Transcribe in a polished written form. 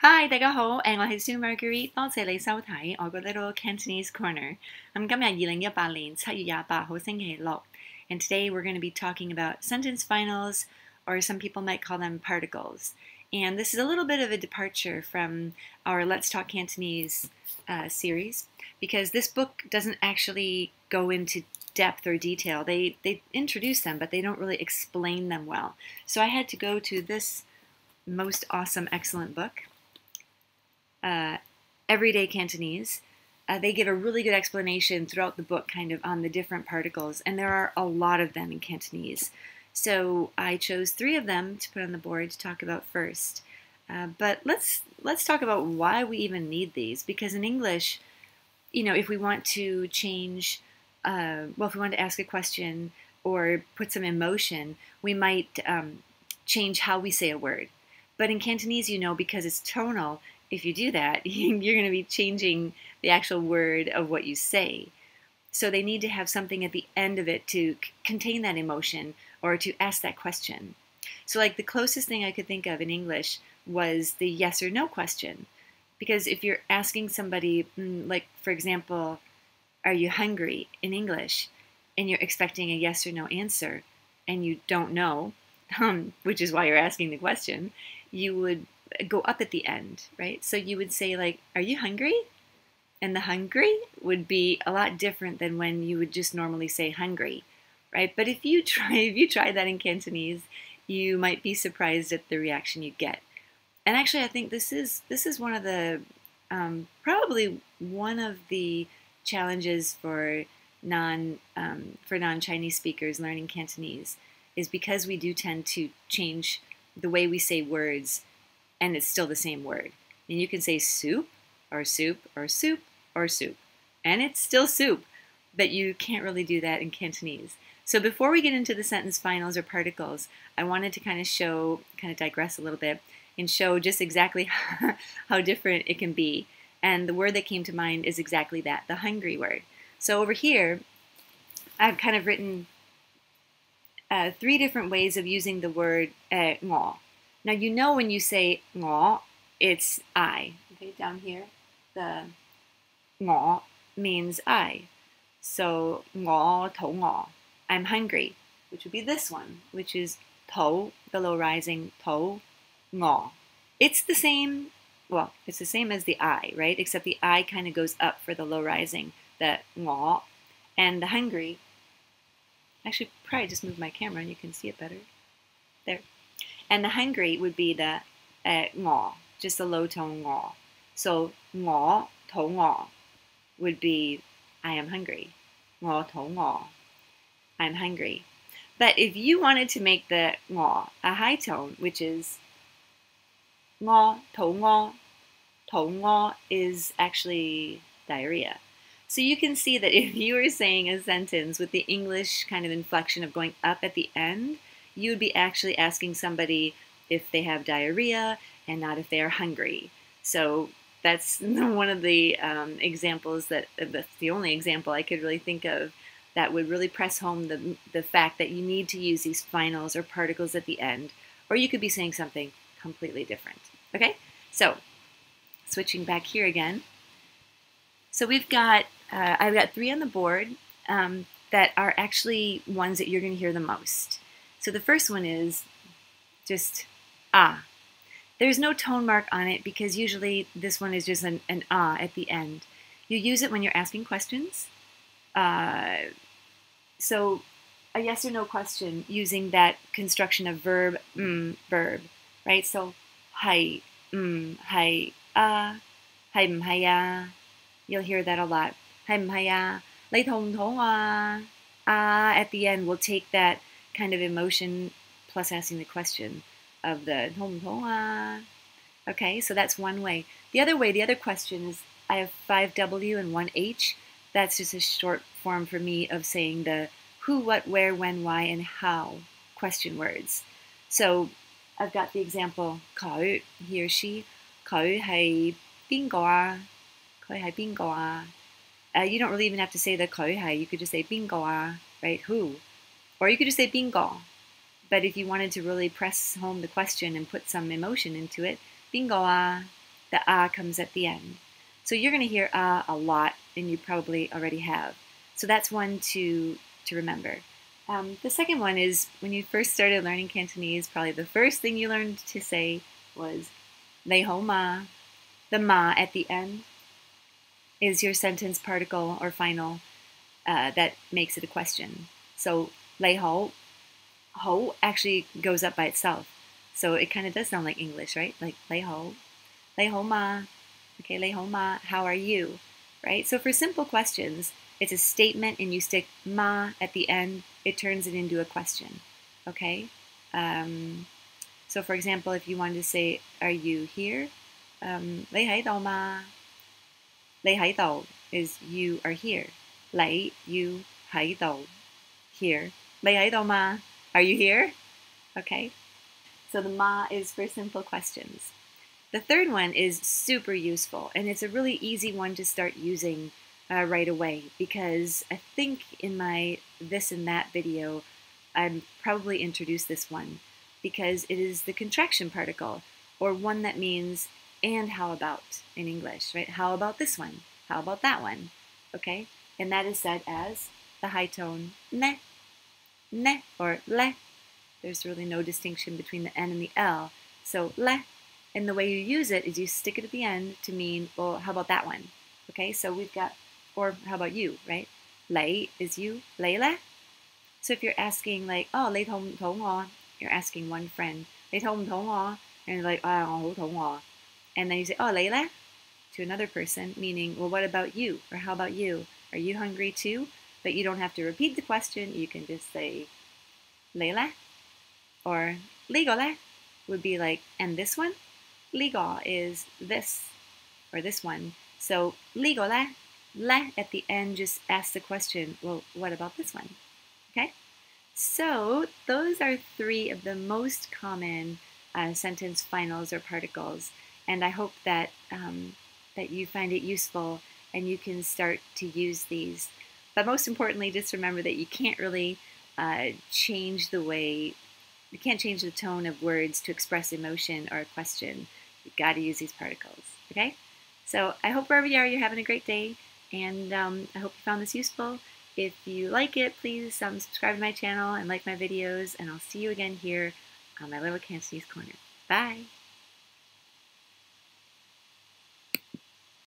Hi，大家好，我係蘇 Marguerite，多謝你收睇我個 Little Cantonese Corner。咁今日2018年7月28號星期六，and today we're going to be talking about sentence finals, or some people might call them particles. And this is a little bit of a departure from our Let's Talk Cantonese series, because this book doesn't actually go into depth or detail. They introduce them, but they don't really explain them well. So I had to go to this most awesome, excellent book, Everyday Cantonese. They give a really good explanation throughout the book kind of on the different particles, and there are a lot of them in Cantonese. So I chose 3 of them to put on the board to talk about first. But let's talk about why we even need these, because in English, if we want to change, if we want to ask a question or put some emotion, we might change how we say a word. But in Cantonese, because it's tonal, if you do that, you're going to be changing the actual word of what you say. So they need to have something at the end of it to contain that emotion or to ask that question. So like the closest thing I could think of in English was the yes or no question. Because if you're asking somebody, like for example, are you hungry in English, and you're expecting a yes or no answer, and you don't know, which is why you're asking the question, you would go up at the end, right? So you would say like, are you hungry? And the hungry would be a lot different than when you would just normally say hungry, right? But if you try that in Cantonese, you might be surprised at the reaction you get. And actually, I think this is one of the probably one of the challenges for non-Chinese speakers learning Cantonese, is because we do tend to change the way we say words, and it's still the same word. And you can say soup, or soup, or soup, or soup, and it's still soup, but you can't really do that in Cantonese. So before we get into the sentence finals or particles, I wanted to kind of digress a little bit, and show just exactly how different it can be. And the word that came to mind is exactly that, the hungry word. So over here, I've kind of written 3 different ways of using the word ngo. Now when you say ngo, it's I. Okay, down here, the ngo means I. So ngo tou ngo, I'm hungry, which would be this one, which is tou, the low rising tou, ngo. It's the same, it's the same as the I, right? Except the I kind of goes up for the low rising, the ngo, and the hungry. Actually, probably just move my camera and you can see it better. There. And the hungry would be the ngo, just a low tone ngo. So ngo tou ngo would be I am hungry. Ngo tou ngo, I'm hungry. But if you wanted to make the ngo a high tone, which is ngo tou ngo is actually diarrhea. So you can see that if you were saying a sentence with the English kind of inflection of going up at the end, you would be actually asking somebody if they have diarrhea and not if they are hungry. So that's one of the examples that's the only example I could really think of that would really press home the fact that you need to use these finals or particles at the end, or you could be saying something completely different. Okay, so switching back here again. So we've got, I've got 3 on the board that are actually ones that you're going to hear the most. So the first one is just ah. There's no tone mark on it because usually this one is just an ah at the end. You use it when you're asking questions. So a yes or no question using that construction of verb, verb, right? So hai, hai, hai hai. You'll hear that a lot. Hai hai. Lei tong tong at the end will take that kind of emotion plus asking the question of the tong tong. Okay, so that's one way. The other question is I have 5 W and 1 H. That's just a short form for me of saying the who, what, where, when, why, and how question words. So I've got the example, 佢, he or she, 佢係邊個啊? 佢係邊個啊? You don't really even have to say the 佢係, you could just say 邊個啊, right? Who? Or you could just say 邊個. But if you wanted to really press home the question and put some emotion into it, 邊個啊? the ah comes at the end. So you're going to hear ah a lot, and you probably already have. So that's one to remember. The second one is when you first started learning Cantonese, probably the first thing you learned to say was lei ho ma. The ma at the end is your sentence particle or final that makes it a question. So lei ho, ho actually goes up by itself. So it kind of does sound like English, right? Like lei ho ma. Okay, lei ho ma, how are you? Right? So for simple questions, it's a statement and you stick ma at the end, it turns it into a question. Okay? So for example, if you wanted to say, are you here? Lei hai dao ma. Lei hai dao is you are here. Lei, you, hai dao, here. Lei hai dao ma, are you here? Okay? So the ma is for simple questions. The third one is super useful, and it's a really easy one to start using right away, because I think in my this and that video, I probably introduced this one, because it is the contraction particle, or one that means and how about in English, right? How about this one? How about that one? Okay? And that is said as the high tone ne, ne, or le. There's really no distinction between the N and the L. So le. And the way you use it is you stick it at the end to mean, well, how about that one? Okay, so we've got, or how about you, right? Lei is you, lei le. So if you're asking like, oh, lei thông thấu ngò, you're asking one friend, lei thông thấu ngò, and you're like, ah, hổ thấu ngò. And then you say, oh, lei le, to another person, meaning, well, what about you? Or how about you? Are you hungry too? But you don't have to repeat the question. You can just say, lei le, or ligo le would be like, and this one? Ligo is this, or this one. So, ligo le at the end just asks the question, well, what about this one? Okay? So, those are three of the most common sentence finals or particles, and I hope that, that you find it useful and you can start to use these. But most importantly, just remember that you can't really change the way, you can't change the tone of words to express emotion or a question. You've got to use these particles, okay? So I hope wherever you are, you're having a great day, and I hope you found this useful. If you like it, please subscribe to my channel and like my videos, and I'll see you again here on my little Cantonese corner. Bye!